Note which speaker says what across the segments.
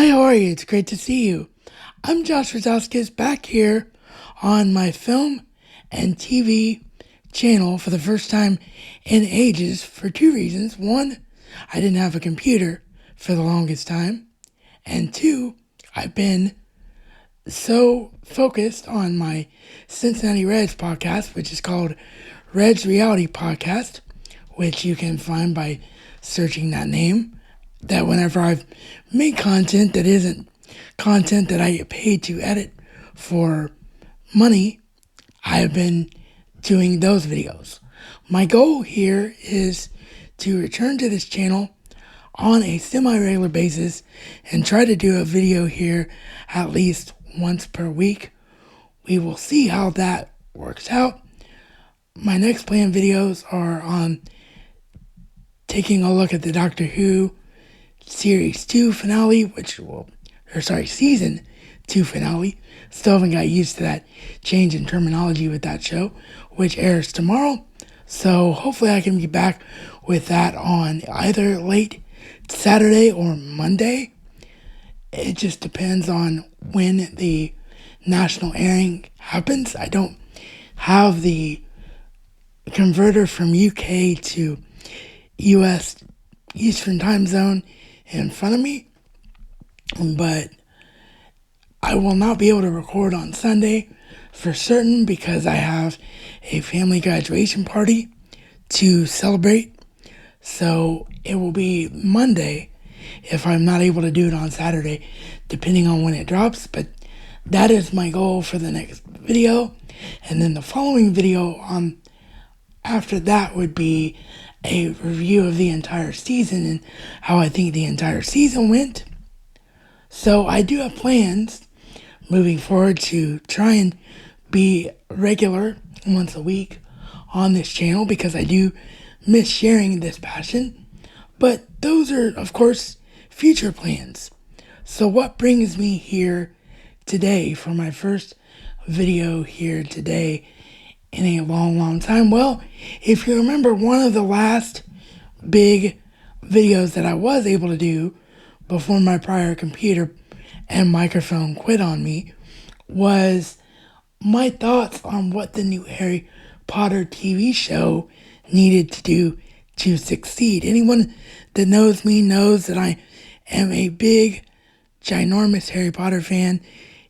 Speaker 1: Hi, how are you? It's great to see you. I'm Josh Razauskas back here on my film and TV channel for the first time in ages for two reasons. One, I didn't have a computer for the longest time. And two, I've been so focused on my Cincinnati Reds podcast, which is called Reds Reality Podcast, which you can find by searching that name, that whenever I've made content that isn't content that I get paid to edit for money, I have been doing those videos. My goal here is to return to this channel on a semi-regular basis and try to do a video here at least once per week. We will see how that works out. My next planned videos are on taking a look at the Doctor Who Series 2 finale, Season 2 finale. Still haven't got used to that change in terminology with that show, which airs tomorrow. So hopefully I can be back with that on either late Saturday or Monday. It just depends on when the national airing happens. I don't have the converter from UK to US Eastern Time Zone in front of me, but I will not be able to record on Sunday for certain because I have a family graduation party to celebrate. So it will be Monday if I'm not able to do it on Saturday, depending on when it drops. But that is my goal for the next video. And then the following video after that would be a review of the entire season and how I think the entire season went. So I do have plans moving forward to try and be regular once a week on this channel because I do miss sharing this passion. But those are, of course, future plans. So what brings me here today for my first video here today in a long time? Well, if you remember, one of the last big videos that I was able to do before my prior computer and microphone quit on me was my thoughts on what the new Harry Potter TV show needed to do to succeed. Anyone that knows me knows that I am a big, ginormous Harry Potter fan.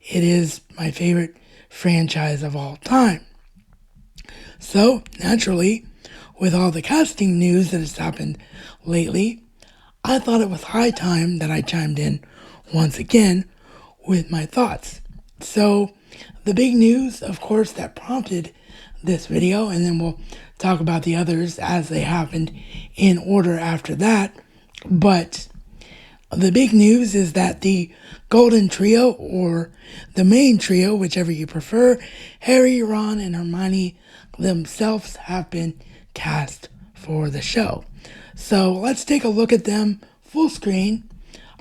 Speaker 1: It is my favorite franchise of all time. So, naturally, with all the casting news that has happened lately, I thought it was high time that I chimed in once again with my thoughts. So, the big news, of course, that prompted this video, and then we'll talk about the others as they happened in order after that, but the big news is that the Golden Trio, or the main trio, whichever you prefer, Harry, Ron, and Hermione themselves have been cast for the show. So let's take a look at them full screen.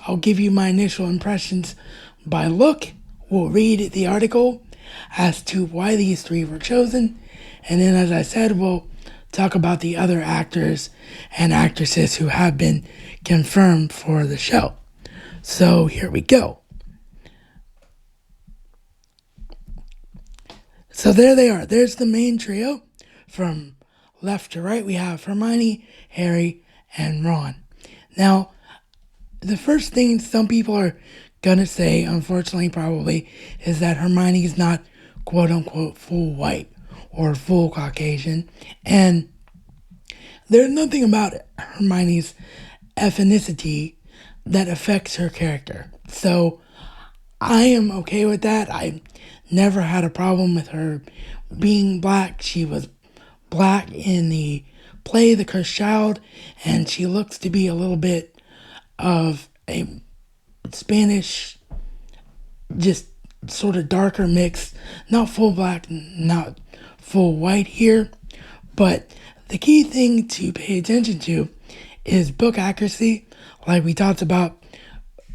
Speaker 1: I'll give you my initial impressions by look. We'll read the article as to why these three were chosen. And then, as I said, we'll talk about the other actors and actresses who have been confirmed for the show. So here we go. So there they are. There's the main trio. From left to right, we have Hermione, Harry, and Ron. Now, the first thing some people are gonna say, unfortunately probably, is that Hermione's not quote-unquote full white or full Caucasian. And there's nothing about Hermione's ethnicity that affects her character. So I am okay with that. I never had a problem with her being black. She was black in the play The Cursed Child, and she looks to be a little bit of a Spanish, just sort of darker mix. Not full black, not full white here. But the key thing to pay attention to is book accuracy. Like we talked about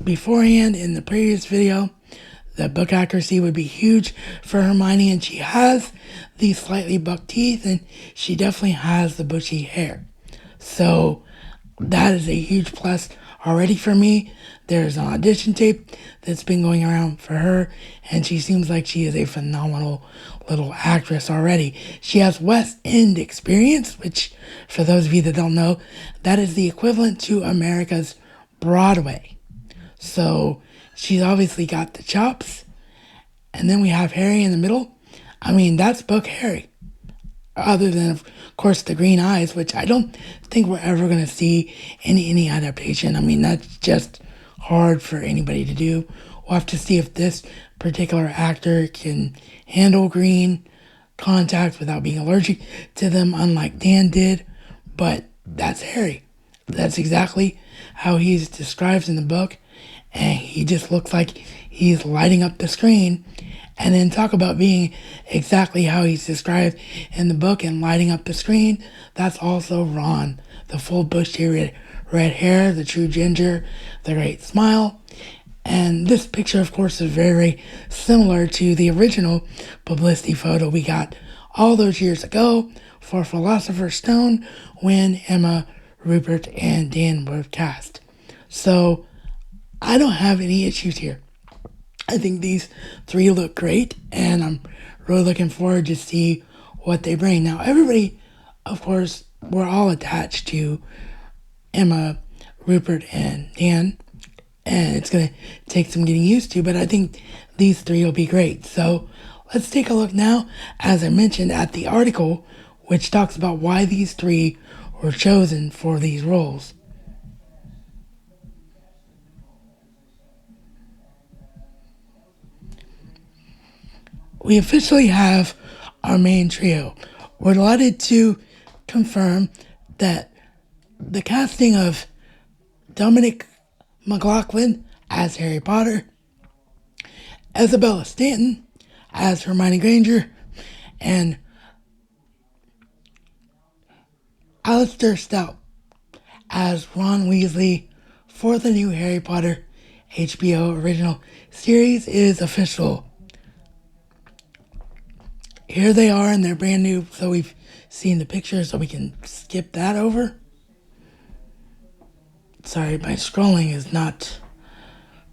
Speaker 1: beforehand in the previous video, the book accuracy would be huge for Hermione, and she has these slightly buck teeth, and she definitely has the bushy hair. So that is a huge plus already for me. There's an audition tape that's been going around for her, and she seems like she is a phenomenal little actress already. She has West End experience, which, for those of you that don't know, that is the equivalent to America's Broadway. So she's obviously got the chops. And then we have Harry in the middle. I mean, that's Book Harry. Other than, of course, the green eyes, which I don't think we're ever going to see in any adaptation. I mean, that's just hard for anybody to do. We'll have to see if this particular actor can handle green contacts without being allergic to them, unlike Dan did. But that's Harry. That's exactly how he's described in the book. And he just looks like he's lighting up the screen. And then talk about being exactly how he's described in the book and lighting up the screen. That's also Ron. The full bushy red hair, the true ginger, the great smile. And this picture, of course, is very similar to the original publicity photo we got all those years ago for Philosopher's Stone when Emma, Rupert, and Dan were cast. So I don't have any issues here. I think these three look great, and I'm really looking forward to see what they bring. Now, everybody, of course, we're all attached to Emma, Rupert, and Dan, and it's going to take some getting used to, but I think these three will be great. So let's take a look now, as I mentioned, at the article, which talks about why these three were chosen for these roles. We officially have our main trio. We're delighted to confirm that the casting of Dominic McLaughlin as Harry Potter, Isabella Stanton as Hermione Granger, and Alistair Stout as Ron Weasley for the new Harry Potter HBO original series is official. Here they are, and they're brand new, so we've seen the pictures, so we can skip that over. Sorry, my scrolling is not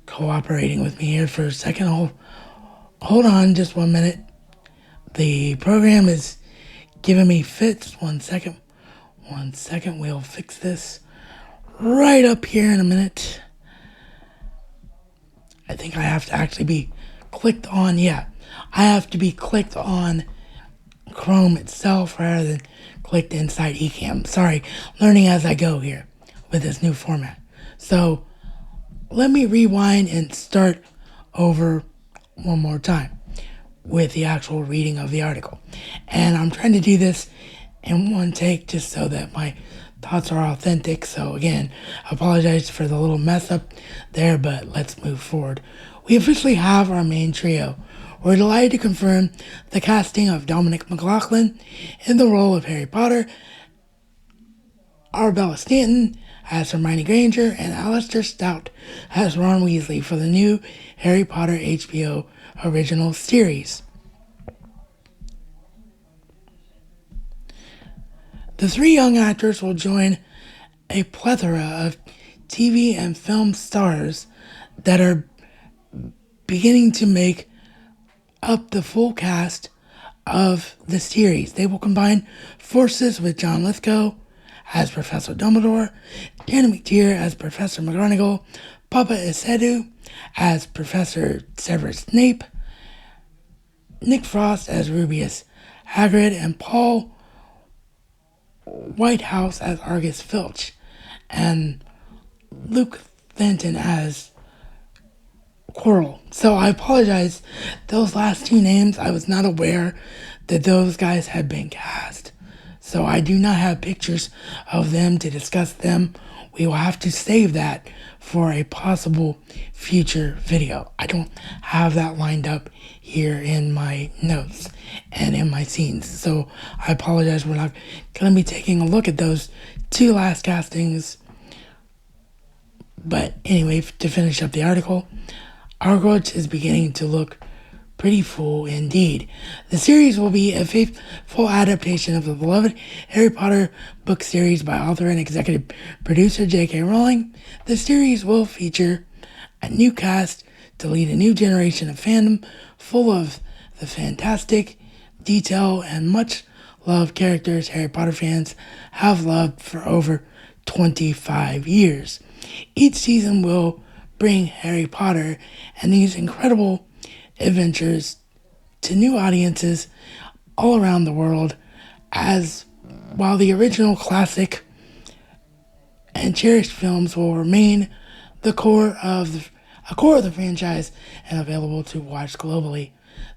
Speaker 1: cooperating with me here for a second. Hold on just 1 minute. The program is giving me fits. 1 second. 1 second. We'll fix this right up here in a minute. I think I have to actually be clicked on. Yeah, I have to be clicked on Chrome itself rather than clicked inside Ecamm. Sorry, learning as I go here with this new format. So let me rewind and start over one more time with the actual reading of the article. And I'm trying to do this in one take just so that my thoughts are authentic. So again, I apologize for the little mess up there, but let's move forward. We officially have our main trio. We're delighted to confirm the casting of Dominic McLaughlin in the role of Harry Potter, Arabella Stanton as Hermione Granger, and Alistair Stout as Ron Weasley for the new Harry Potter HBO original series. The three young actors will join a plethora of TV and film stars that are beginning to make up the full cast of the series. They will combine forces with John Lithgow as Professor Dumbledore, Janet McTeer as Professor McGonagall, Papa Isedu as Professor Severus Snape, Nick Frost as Rubeus Hagrid, and Paul Whitehouse as Argus Filch, and Luke Fenton as Quirrell. So I apologize. Those last two names, I was not aware that those guys had been cast. So I do not have pictures of them to discuss them. We will have to save that for a possible future video. I don't have that lined up here in my notes and in my scenes. So I apologize. We're not going to be taking a look at those two last castings. But anyway, to finish up the article, Hogwarts is beginning to look pretty full indeed. The series will be a faithful adaptation of the beloved Harry Potter book series by author and executive producer J.K. Rowling. The series will feature a new cast to lead a new generation of fandom full of the fantastic, detail, and much loved characters Harry Potter fans have loved for over 25 years. Each season will bring Harry Potter and these incredible adventures to new audiences all around the world, as while the original classic and cherished films will remain the core of the franchise and available to watch globally.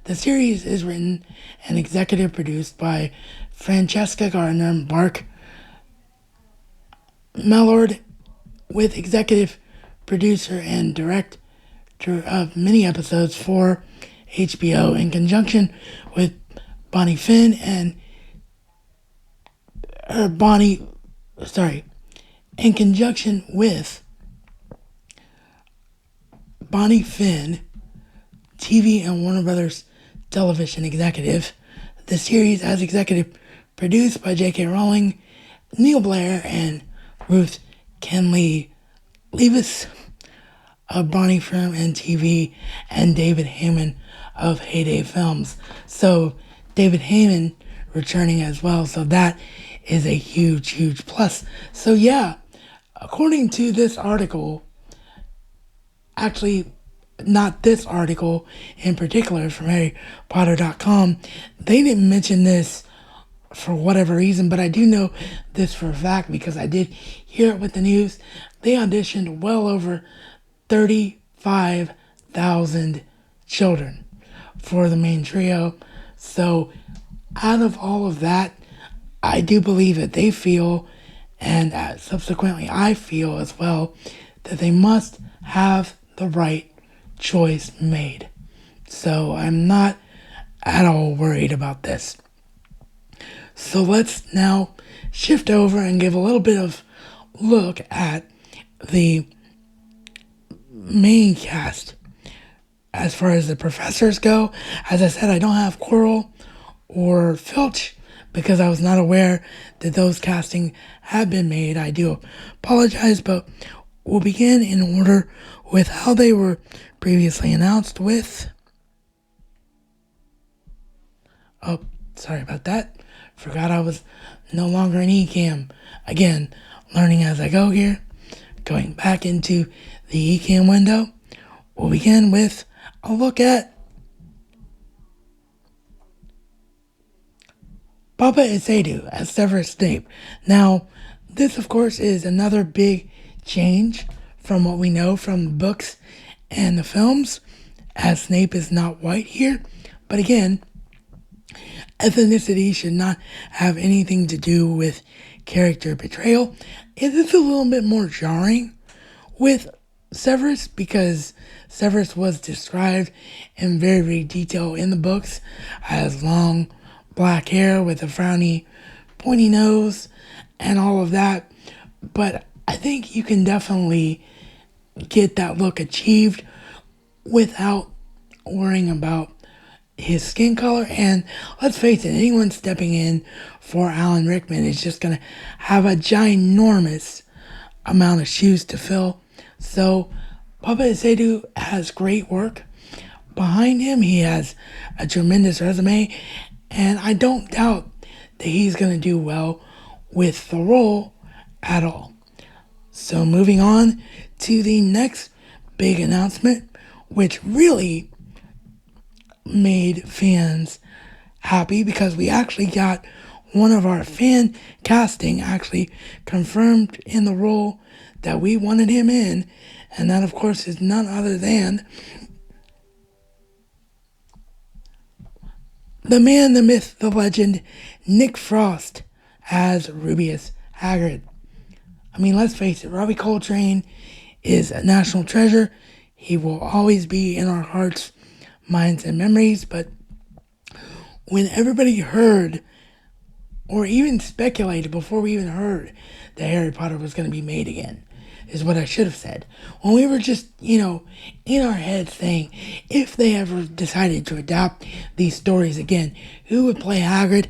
Speaker 1: The series is written and executive produced by Francesca Gardner, Mark Mellord, with executive producer and director of many episodes for HBO in conjunction with Bonnie Finn in conjunction with Bonnie Finn, TV and Warner Brothers television executive. The series as executive produced by J.K. Rowling, Neil Blair, and Ruth Kenley Levis of Bonnie Firm and TV, and David Heyman of Heyday Films. So David Heyman returning as well. So that is a huge, huge plus. So yeah, according to this article, actually not this article in particular from HarryPotter.com, they didn't mention this for whatever reason, but I do know this for a fact because I did hear it with the news. They auditioned well over 35,000 children for the main trio. So out of all of that, I do believe that they feel, and subsequently I feel as well, that they must have the right choice made. So I'm not at all worried about this. So let's now shift over and give a little bit of look at the main cast. As far as the professors go, as I said, I don't have Quirrell or Filch because I was not aware that those casting had been made. I do apologize, but we'll begin in order with how they were previously announced with... Oh, sorry about that. Forgot I was no longer an eCam. Again, learning as I go here. Going back into the eCam window, we'll begin with a look at Papa Isedu as Severus Snape. Now, this of course is another big change from what we know from the books and the films, as Snape is not white here. But again, ethnicity should not have anything to do with character portrayal. It is a little bit more jarring with Severus because Severus was described in very, very detail in the books as long black hair with a frowny, pointy nose and all of that. But I think you can definitely get that look achieved without worrying about his skin color. And let's face it, anyone stepping in for Alan Rickman is just going to have a ginormous amount of shoes to fill. So Papa Isedu has great work behind him. He has a tremendous resume, and I don't doubt that he's going to do well with the role at all. So moving on to the next big announcement, which really made fans happy because we actually got one of our fan casting actually confirmed in the role that we wanted him in, and that of course is none other than the man, the myth, the legend, Nick Frost as Rubeus Hagrid. I mean, let's face it, Robbie Coltrane is a national treasure. He will always be in our hearts, minds, and memories. But when everybody heard, or even speculated before we even heard that Harry Potter was going to be made again, is what I should have said. When we were just, in our heads saying, if they ever decided to adapt these stories again, who would play Hagrid?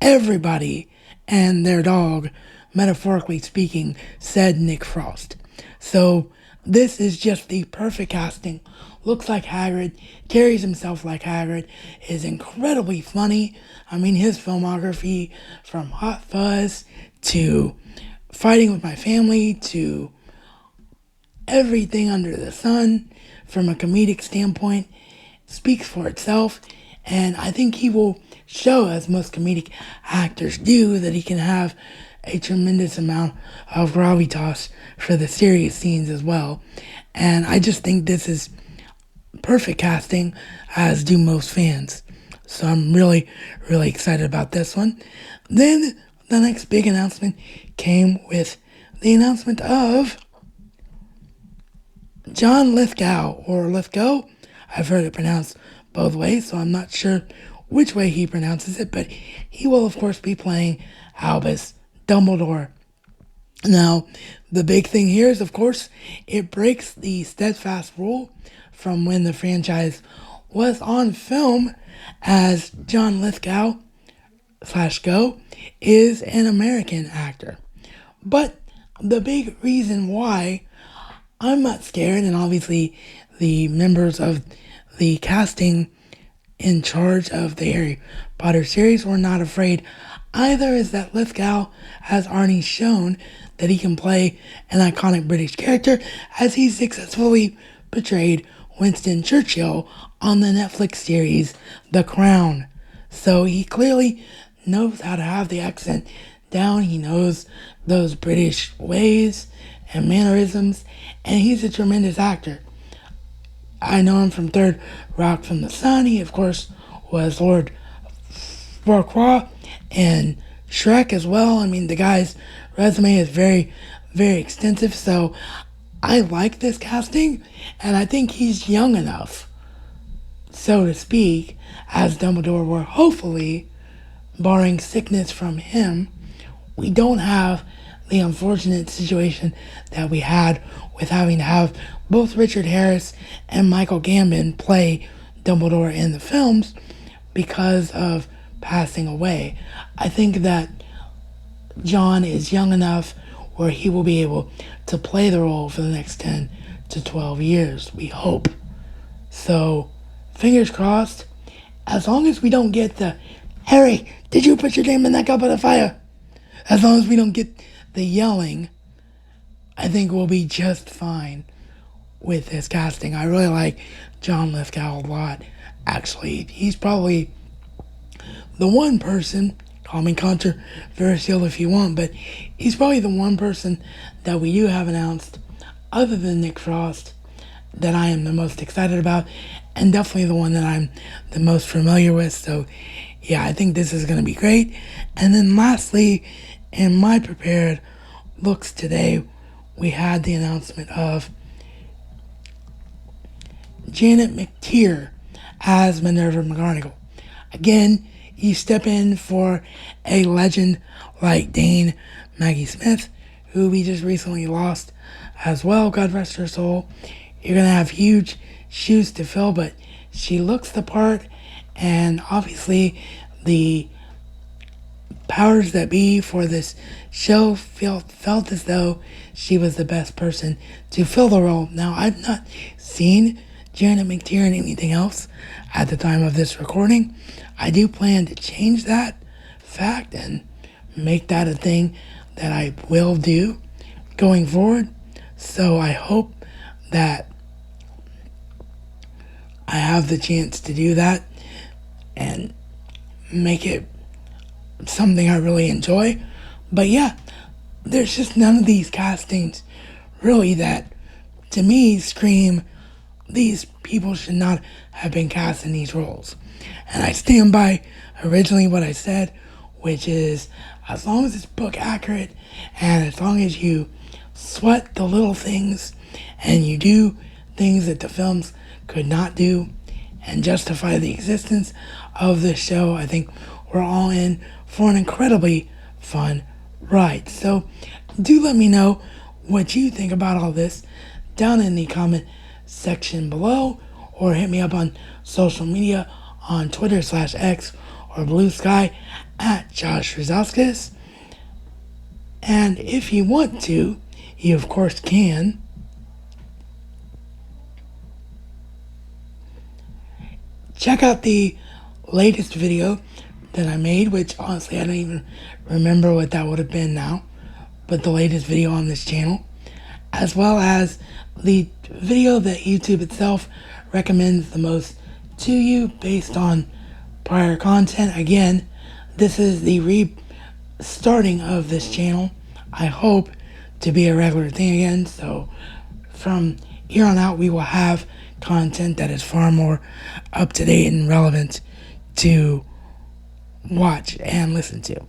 Speaker 1: Everybody and their dog, metaphorically speaking, said Nick Frost. So this is just the perfect casting. Looks like Hagrid, carries himself like Hagrid, is incredibly funny. I mean, his filmography, from Hot Fuzz to Fighting with My Family to everything under the sun, from a comedic standpoint, speaks for itself. And I think he will show, as most comedic actors do, that he can have a tremendous amount of gravitas for the serious scenes as well. And I just think this is perfect casting, as do most fans. So I'm really, really excited about this one. Then the next big announcement came with the announcement of John Lithgow, or Lithgow. I've heard it pronounced both ways, so I'm not sure which way he pronounces it, but he will, of course, be playing Albus Dumbledore. Now, the big thing here is, of course, it breaks the steadfast rule from when the franchise was on film, as John Lithgow / Go is an American actor. But the big reason why I'm not scared, and obviously the members of the casting in charge of the Harry Potter series were not afraid either, is that Lithgow has already shown that he can play an iconic British character, as he successfully portrayed Winston Churchill on the Netflix series The Crown. So he clearly knows how to have the accent down. He knows those British ways and mannerisms, and he's a tremendous actor. I know him from Third Rock from the Sun. He, of course, was Lord Farquaad and Shrek as well. I mean, the guy's resume is very, very extensive, so I like this casting, and I think he's young enough, so to speak, as Dumbledore, where hopefully, barring sickness from him, we don't have the unfortunate situation that we had with having to have both Richard Harris and Michael Gambon play Dumbledore in the films because of passing away. I think that John is young enough where he will be able to play the role for the next 10 to 12 years, we hope. So, fingers crossed, as long as we don't get the, Harry, did you put your name in that cup of the fire? As long as we don't get the yelling, I think we'll be just fine with this casting. I really like John Lithgow a lot, actually. He's probably the one person, call me controversial if you want, but he's probably the one person that we do have announced, other than Nick Frost, that I am the most excited about, and definitely the one that I'm the most familiar with. So yeah, I think this is going to be great. And then lastly, in my prepared looks today, we had the announcement of Janet McTeer as Minerva McGonagall. Again, you step in for a legend like Dame Maggie Smith, who we just recently lost as well, God rest her soul. You're going to have huge shoes to fill, but she looks the part, and obviously the powers that be for this show felt as though she was the best person to fill the role. Now, I've not seen Janet McTeer in anything else at the time of this recording. I do plan to change that fact and make that a thing that I will do going forward. So I hope that I have the chance to do that and make it something I really enjoy. But yeah, there's just none of these castings really that to me scream these people should not have been cast in these roles. And I stand by originally what I said, which is as long as it's book accurate and as long as you sweat the little things and you do things that the films could not do and justify the existence of this show, I think we're all in for an incredibly fun ride. So do let me know what you think about all this down in the comment section below, or hit me up on social media on Twitter/X or Blue Sky at Josh Razauskas. And if you want to, you of course can. Check out the latest video that I made, which honestly I don't even remember what that would have been now, but the latest video on this channel, as well as the video that YouTube itself recommends the most to you based on prior content. Again, this is the restarting of this channel. I hope to be a regular thing again, so from here on out we will have content that is far more up to date and relevant to watch and listen to.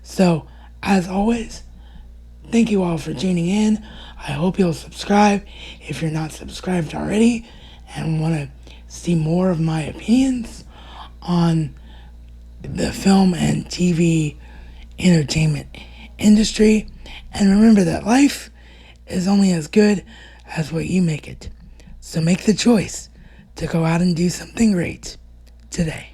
Speaker 1: So, as always, thank you all for tuning in. I hope you'll subscribe if you're not subscribed already and want to see more of my opinions on the film and TV entertainment industry. And remember that life is only as good as what you make it. So make the choice to go out and do something great today.